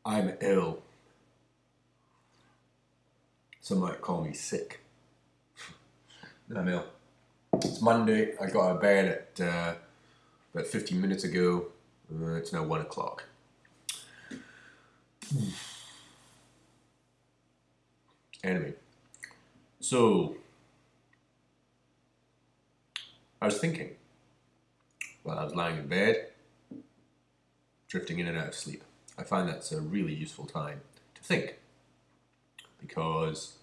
I'm ill. Some might call me sick. I'm ill. It's Monday. I got out of bed at about 15 minutes ago. It's now 1 o'clock. Anyway, so I was thinking while I was lying in bed, drifting in and out of sleep. I find that's a really useful time to think because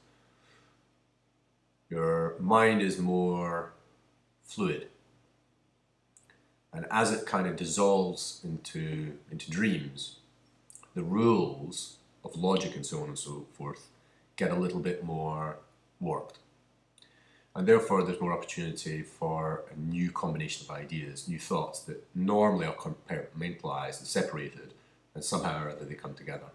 your mind is more fluid, and as it kind of dissolves into dreams, the rules of logic and so on and so forth get a little bit more warped, and therefore there's more opportunity for a new combination of ideas, new thoughts that normally are compartmentalized and separated, and somehow or other they come together.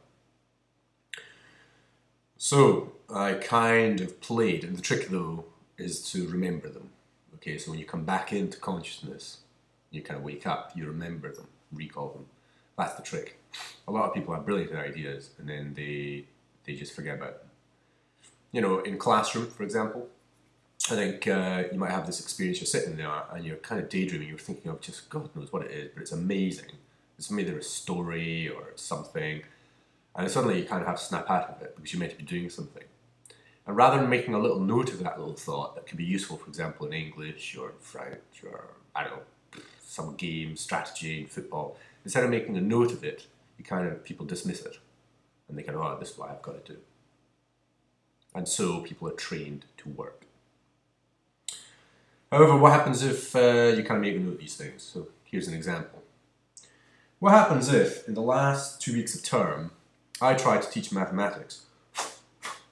So I kind of played, and the trick though is to remember them. Okay, so when you come back into consciousness, you kind of wake up, you remember them, recall them. That's the trick. A lot of people have brilliant ideas and then they just forget about them. You know, in classroom, for example, I think you might have this experience, you're sitting there and you're kind of daydreaming, you're thinking of just God knows what it is, but it's amazing. It's either a story or something, and suddenly you kind of have to snap out of it because you're meant to be doing something. And rather than making a little note of that little thought that could be useful, for example, in English or in French or, I don't know, some game, strategy, in football, instead of making a note of it, people dismiss it. And they kind of, oh, this is what I've got to do. And so people are trained to work. However, what happens if you kind of make a note of these things? So here's an example. What happens if, in the last 2 weeks of term, I try to teach mathematics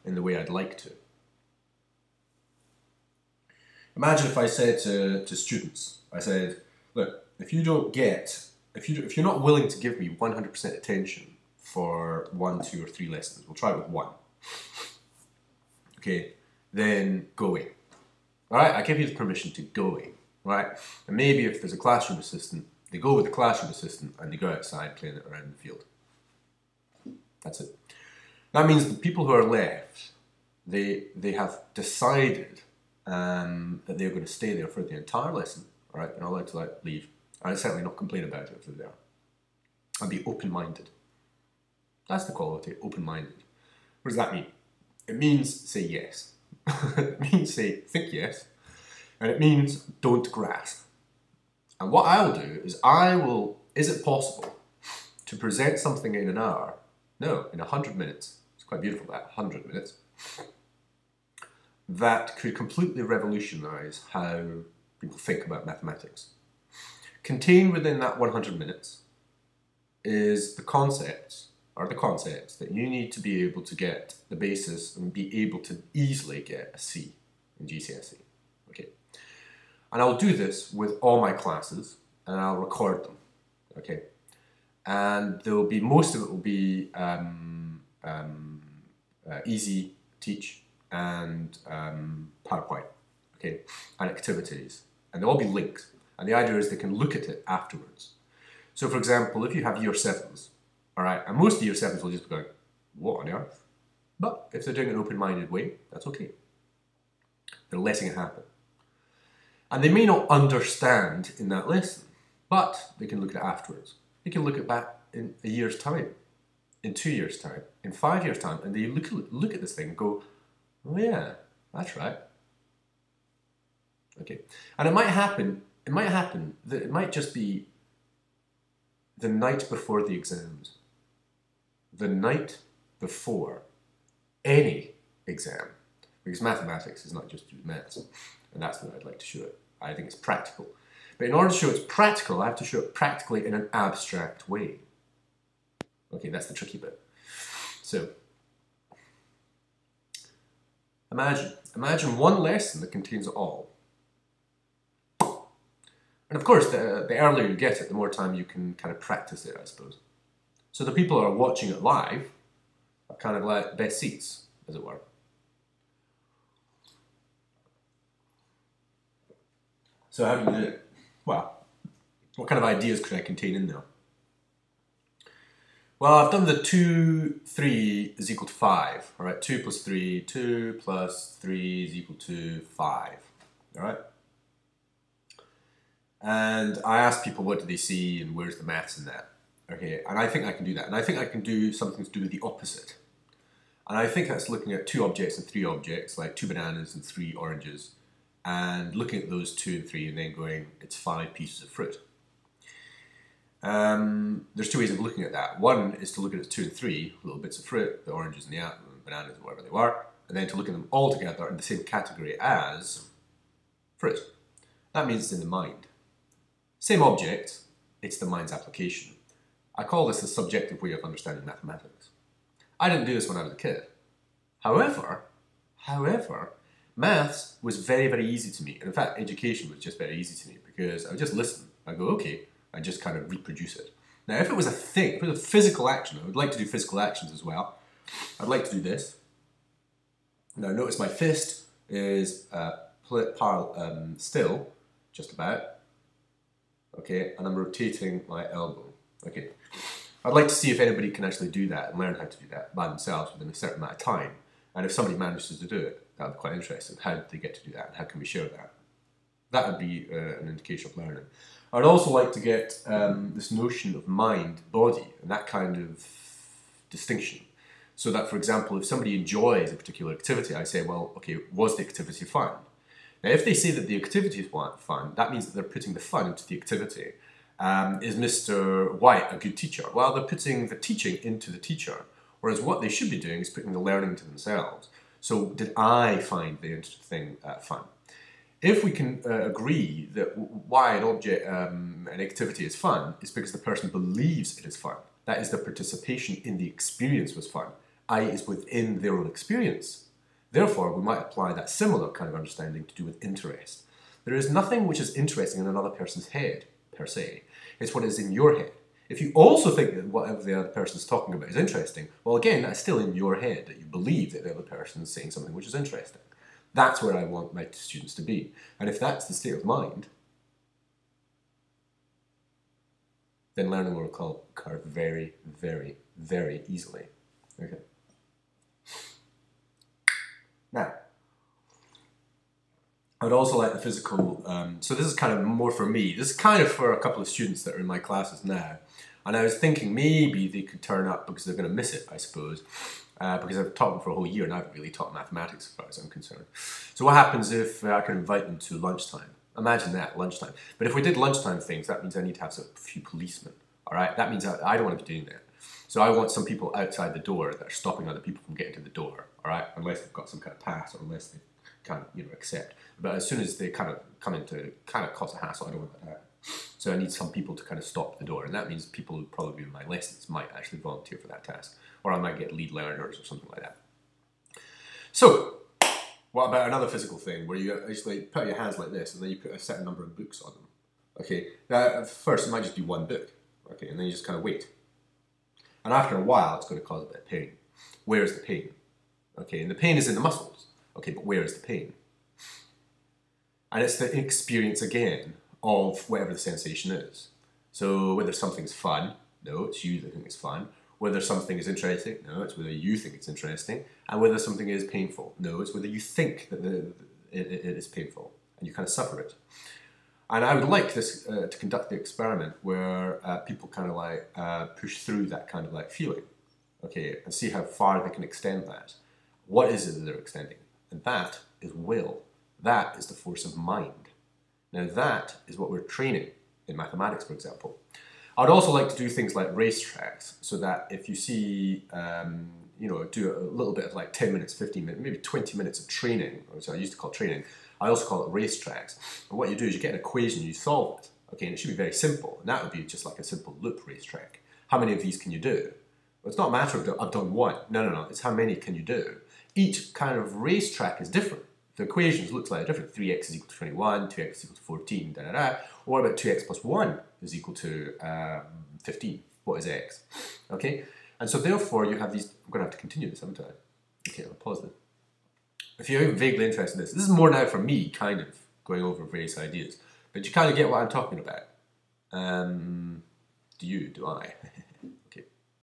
in the way I'd like to? Imagine if I said to students, I said, look, if you're not willing to give me 100% attention for 1, 2, or 3 lessons, we'll try it with 1. Okay, then go away. All right, I give you the permission to go away. Right, and maybe if there's a classroom assistant, they go with the classroom assistant and they go outside playing it around the field. That's it. That means the people who are left, they have decided that they're going to stay there for the entire lesson. All right, they're not allowed to leave. And certainly not complain about it if they're there. And be open-minded. That's the quality, open-minded. What does that mean? It means say yes. It means say think yes. And it means don't grasp. And what I'll do is is it possible to present something in an hour? No, in 100 minutes. It's quite beautiful that, 100 minutes. That could completely revolutionize how people think about mathematics. Contained within that 100 minutes is the concepts that you need to be able to get the basis and be able to easily get a C in GCSE. Okay, and I'll do this with all my classes and I'll record them. Okay, and most of it will be easy teach and PowerPoint. Okay, and activities, and they'll all be linked. And the idea is they can look at it afterwards. So for example, if you have year 7s, all right, and most of year 7s will just be going, what on earth? But if they're doing it in an open-minded way, that's okay. They're letting it happen. And they may not understand in that lesson, but they can look at it afterwards. They can look at that in a year's time, in 2 years' time, in 5 years' time, and they look at this thing and go, oh yeah, that's right. Okay, and it might happen that it might just be the night before the exams, the night before any exam, because mathematics is not just maths, and that's what I'd like to show it. I think it's practical. But in order to show it's practical, I have to show it practically in an abstract way. Okay, that's the tricky bit. So, imagine one lesson that contains it all. And of course, the earlier you get it, the more time you can kind of practice it, I suppose. So the people who are watching it live are kind of like best seats, as it were. So how do you do it? Well, what kind of ideas could I contain in there? Well, I've done the 2, 3 is equal to 5. All right, 2 plus 3, 2 plus 3 is equal to 5. All right? And I asked people what do they see and where's the maths in that. Okay, and I think I can do that. And I think I can do something to do with the opposite. And I think that's looking at 2 objects and 3 objects, like 2 bananas and 3 oranges, and looking at those 2 and 3 and then going, it's 5 pieces of fruit. There's 2 ways of looking at that. One is to look at it as 2 and 3, little bits of fruit, the oranges and the bananas, whatever they were, and then to look at them all together in the same category as fruit. That means it's in the mind. Same object, it's the mind's application. I call this the subjective way of understanding mathematics. I didn't do this when I was a kid. However, maths was very, very easy to me. And in fact, education was just very easy to me because I would just listen. I go, okay, and just kind of reproduce it. Now, if it was a thing, if it was a physical action, I would like to do physical actions as well. I'd like to do this. Now, notice my fist is still, just about. Okay, and I'm rotating my elbow. Okay, I'd like to see if anybody can actually do that and learn how to do that by themselves within a certain amount of time. And if somebody manages to do it, that would be quite interesting. How did they get to do that? And how can we share that? That would be an indication of learning. I'd also like to get this notion of mind, body, and that kind of distinction. So that, for example, if somebody enjoys a particular activity, I say, well, okay, was the activity fun? Now, if they say that the activity is fun, that means that they're putting the fun into the activity. Is Mr. White a good teacher? Well, they're putting the teaching into the teacher, whereas what they should be doing is putting the learning into themselves. So did I find the thing fun? If we can agree that why an object, an activity is fun, is because the person believes it is fun. That is, the participation in the experience was fun, i.e. is within their own experience. Therefore, we might apply that similar kind of understanding to do with interest. There is nothing which is interesting in another person's head, per se. It's what is in your head. If you also think that whatever the other person is talking about is interesting, well, again, that's still in your head, that you believe that the other person is saying something which is interesting. That's where I want my students to be. And if that's the state of mind, then learning will occur very, very, very easily. Okay. Now, I would also like the physical, so this is kind of more for me. This is kind of for a couple of students that are in my classes now. And I was thinking maybe they could turn up because they're going to miss it, I suppose. Because I've taught them for a whole year and I haven't really taught mathematics as far as I'm concerned. So what happens if I can invite them to lunchtime? Imagine that, lunchtime. But if we did lunchtime things, that means I need to have a few policemen. All right, that means I don't want to be doing that. So I want some people outside the door that are stopping other people from getting to the door. All right, unless they've got some kind of pass or unless they can, accept. But as soon as they kind of come into kind of cause a hassle, I don't want that. So I need some people to kind of stop the door, and that means people who probably be in my lessons might actually volunteer for that task, or I might get lead learners or something like that. So, what about another physical thing where you actually put your hands like this, and then you put a certain number of books on them? Okay, now at first it might just be one book, okay, and then you just kind of wait. And after a while, it's going to cause a bit of pain. Where is the pain? Okay, and the pain is in the muscles. Okay, but where is the pain? And it's the experience again of whatever the sensation is. So whether something's fun, no, it's you that think it's fun. Whether something is interesting, no, it's whether you think it's interesting. And whether something is painful, no, it's whether you think that it is painful and you kind of suffer it. And I would like this to conduct the experiment where people kind of like push through that kind of like feeling, okay, and see how far they can extend that. What is it that they're extending? And that is will. That is the force of mind. Now that is what we're training in mathematics, for example. I'd also like to do things like racetracks, so that if you see, do a little bit of like 10 minutes, 15 minutes, maybe 20 minutes of training, or so I used to call training. I also call it racetracks. And what you do is you get an equation, you solve it, okay, and it should be very simple. And that would be just like a simple loop racetrack. How many of these can you do? Well, it's not a matter of I've done one. No. It's how many can you do. Each kind of racetrack is different. The equations look slightly different. 3x is equal to 21, 2x is equal to 14, Or what about 2x plus 1 is equal to 15? What is x? Okay, and so therefore you have these. I'm going to have to continue this, haven't I? Okay, I'll pause it. If you're vaguely interested in this is more now for me, kind of going over various ideas, but you kind of get what I'm talking about. Do you? Do I?